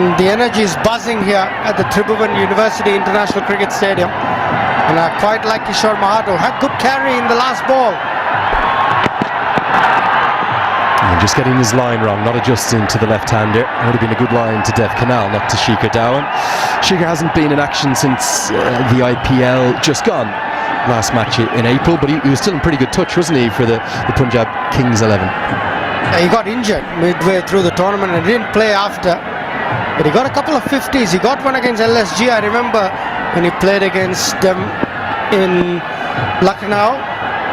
And the energy is buzzing here at the Tribhuvan University International Cricket Stadium. And I quite like Kishore Mahato. Had good carry in the last ball. And just getting his line wrong, not adjusting to the left-hander. Would have been a good line to Dev Canal, not to Shikhar Dhawan. Shikhar hasn't been in action since the IPL just gone last match in April, but he was still in pretty good touch, wasn't he, for the Punjab Kings 11? He got injured midway through the tournament and didn't play after. But he got a couple of 50s. He got one against LSG, I remember, when he played against them in Lucknow.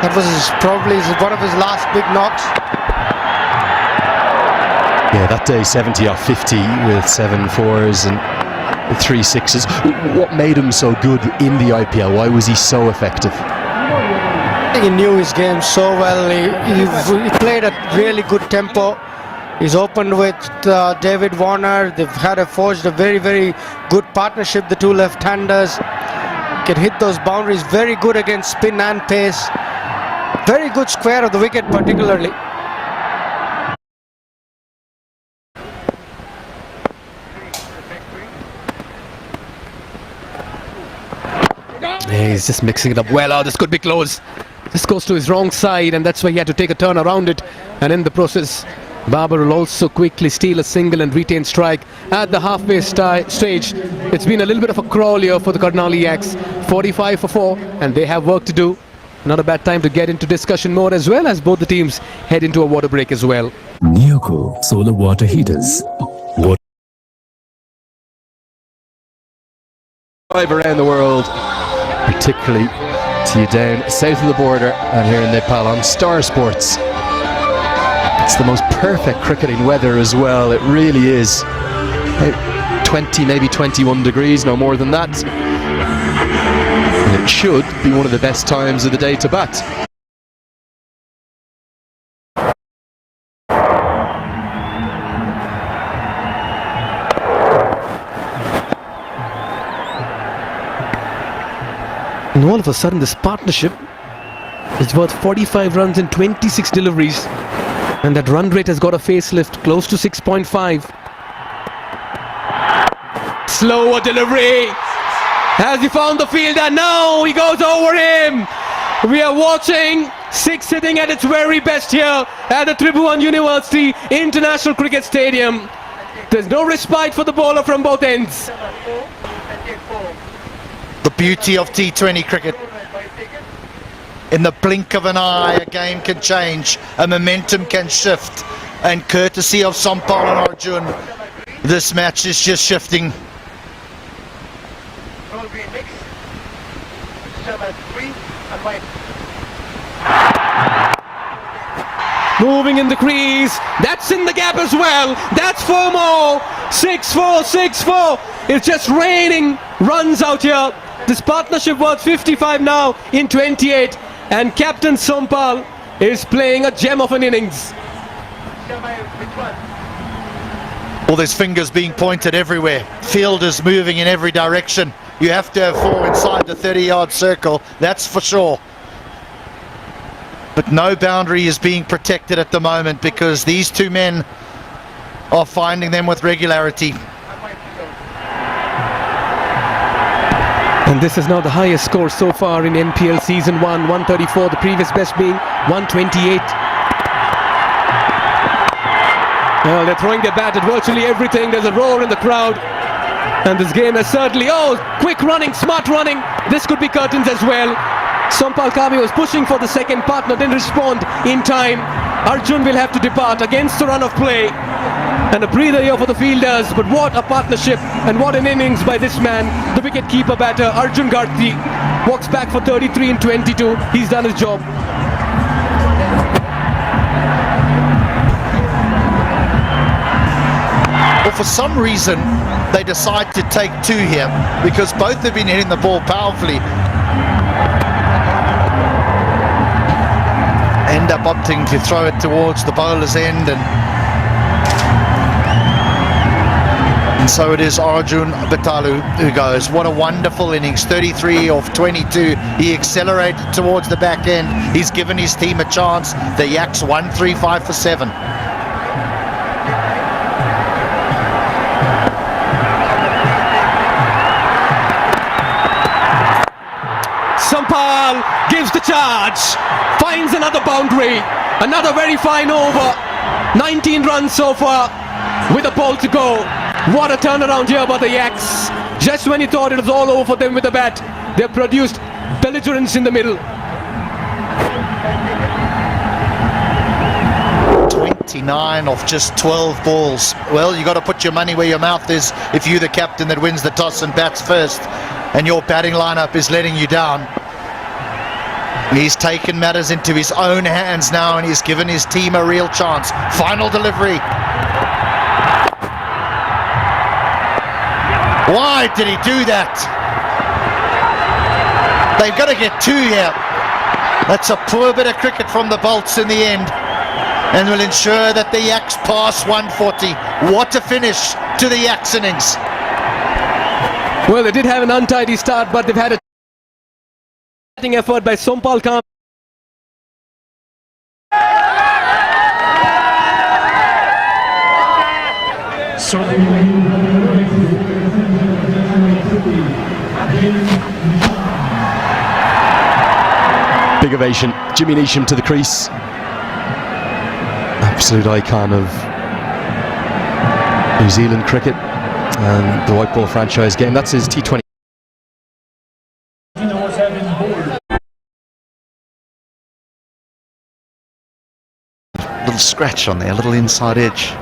That was probably one of his last big knocks. Yeah, that day 70 off 50 with 7 4s and 3 6s. What made him so good in the IPL? Why was he so effective? I think he knew his game so well. He played at really good tempo. He's opened with David Warner. They've forged a very, very good partnership, the two left-handers. Can hit those boundaries, very good against spin and pace. Very good square of the wicket particularly. Yeah, he's just mixing it up well. Oh, this could be close. This goes to his wrong side, and that's why he had to take a turn around it. And in the process, Babar will also quickly steal a single and retain strike at the halfway stage. It's been a little bit of a crawl here for the Karnali Yaks. 45 for 4, and they have work to do. Not a bad time to get into discussion mode as well, as both the teams head into a water break as well. Neoco solar water heaters. Around the world, particularly to you down south of the border and here in Nepal on Star Sports. It's the most perfect cricketing weather as well. It really is. 20, maybe 21 degrees, no more than that. And it should be one of the best times of the day to bat. And all of a sudden, this partnership is worth 45 runs and 26 deliveries. And that run rate has got a facelift close to 6.5. Slower delivery. Has he found the fielder? No, he goes over him. We are watching 6 hitting at its very best here at the Tribhuvan University International Cricket Stadium. There's no respite for the bowler from both ends. The beauty of T20 cricket. In the blink of an eye, a game can change, a momentum can shift, and courtesy of Sampal and Arjun, this match is just shifting. Moving in the crease, that's in the gap as well. That's 4 more. 6-4, 6-4. It's just raining runs out here. This partnership worth 55 now in 28, and Captain Sampal is playing a gem of an innings. Well, there's fingers being pointed everywhere. Fielders moving in every direction. You have to have 4 inside the 30-yard circle, that's for sure. But no boundary is being protected at the moment because these two men are finding them with regularity. And this is now the highest score so far in NPL Season 1, 134, the previous best being 128. Well, they're throwing their bat at virtually everything. There's a roar in the crowd. And this game has certainly, quick running, smart running. This could be curtains as well. Sampal Kami was pushing for the second partner, didn't respond in time. Arjun will have to depart against the run of play. And a breather here for the fielders, but what a partnership and what an innings by this man, the wicket-keeper batter Arjun Garthi. Walks back for 33 in 22, he's done his job. Well, for some reason, they decide to take 2 here because both have been hitting the ball powerfully. End up opting to throw it towards the bowler's end, and so it is Arjun Batalu who goes. What a wonderful innings, 33 off 22. He accelerated towards the back end. He's given his team a chance. The Yaks 135 for 7. Sampal gives the charge, finds another boundary, another very fine over. 19 runs so far with a ball to go. What a turnaround here by the Yaks. Just when you thought it was all over for them with the bat, they produced belligerence in the middle. 29 off just 12 balls. Well, you got to put your money where your mouth is if you're the captain that wins the toss and bats first and your batting lineup is letting you down. He's taken matters into his own hands now and he's given his team a real chance. Final delivery. Why did he do that? They've got to get two here. That's a poor bit of cricket from the Bolts in the end, and will ensure that the Yaks pass 140. What a finish to the Yaks innings. Well, they did have an untidy start, but they've had a batting effort by Sampal Kami. Big ovation. Jimmy Neesham to the crease. Absolute icon of New Zealand cricket and the white ball franchise game. That's his T20. Little scratch on there, a little inside edge.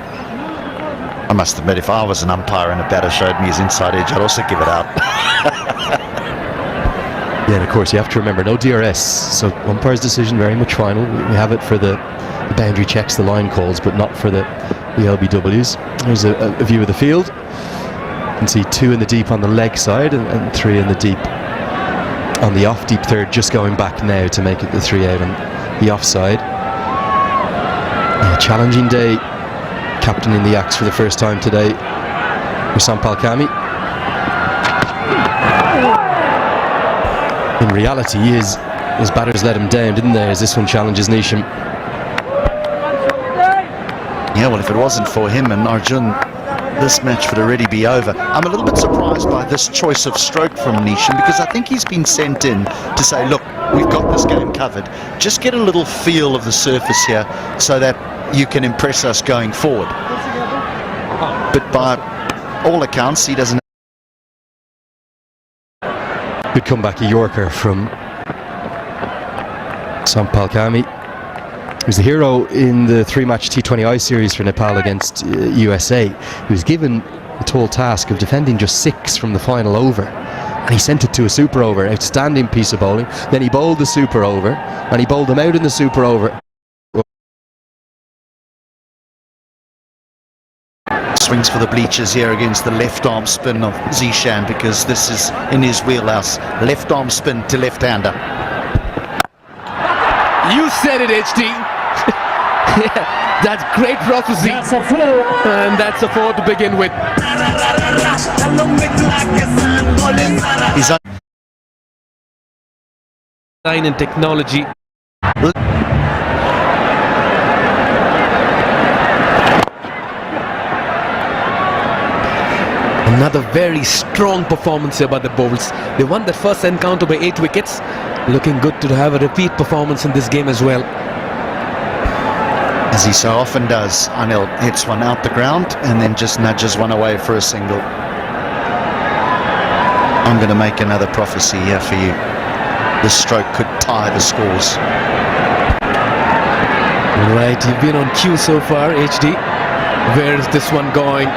I must admit, if I was an umpire and a batter showed me his inside edge, I'd also give it out. Yeah, and of course you have to remember, no DRS, so umpire's decision very much final. We have it for the boundary checks, the line calls, but not for the LBWs. There's a view of the field. You can see 2 in the deep on the leg side and 3 in the deep on the off deep third, just going back now to make it the 3 out on the offside. Yeah, challenging day, captaining the Yaks for the first time today for Sampal Kami. In reality, his batters let him down, didn't they, as this one challenges Neesham. Yeah, well, if it wasn't for him and Arjun, this match would already be over. I'm a little bit surprised by this choice of stroke from Neesham, because I think he's been sent in to say, look, we've got this game covered. Just get a little feel of the surface here so that you can impress us going forward. But by all accounts, he doesn't. Good comeback, a Yorker from Sampal Kami. He was the hero in the 3-match T20I series for Nepal against USA. He was given the tall task of defending just 6 from the final over, and he sent it to a super over. Outstanding piece of bowling. Then he bowled the super over, and he bowled them out in the super over. Swings for the bleachers here against the left arm spin of Zishan, because this is in his wheelhouse. Left arm spin to left-hander. You said it, HD. Yeah, that's great prophecy. That's a 4. And that's a 4 to begin with. He's Line and technology. Another very strong performance here by the Bowls. They won that first encounter by 8 wickets. Looking good to have a repeat performance in this game as well. As he so often does, Anil hits one out the ground and then just nudges one away for a single. I'm going to make another prophecy here for you. This stroke could tie the scores. Right, you've been on cue so far, HD. Where is this one going?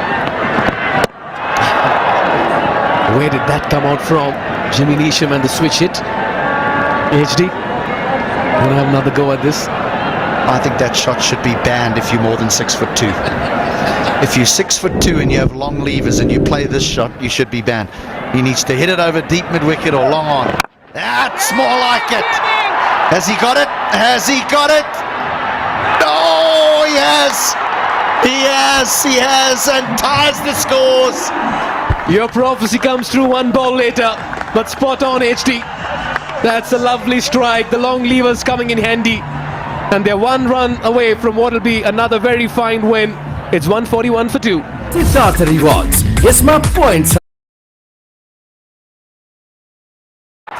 Where did that come out from? Jimmy Neesham and the switch hit. HD, want to have another go at this? I think that shot should be banned if you're more than 6'2". If you're 6'2" and you have long levers and you play this shot, you should be banned. He needs to hit it over deep mid-wicket or long on. That's more like it. Has he got it? Has he got it? Oh, he has. He has, and ties the scores. Your prophecy comes true 1 ball later, but spot on, HD. That's a lovely strike. The long levers coming in handy. And they're 1 run away from what will be another very fine win. It's 141 for 2. Rewards. Yes, my points.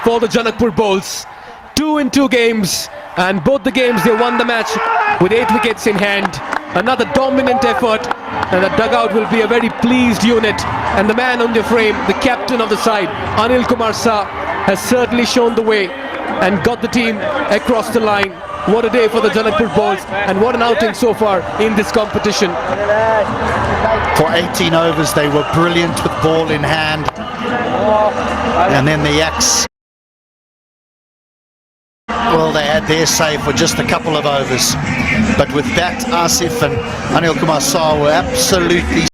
for the Janakpur Bulls. 2 in 2 games, and both the games they won the match with 8 wickets in hand. Another dominant effort, and the dugout will be a very pleased unit. And the man on the frame, the captain of the side, Anil Kumar Shah, has certainly shown the way and got the team across the line. What a day for the Janakpur Bulls, and what an outing so far in this competition. For 18 overs, they were brilliant with ball in hand. And then the Yaks, well, they had their say for just a couple of overs. But with that, Asif and Anil Kumar Shah were absolutely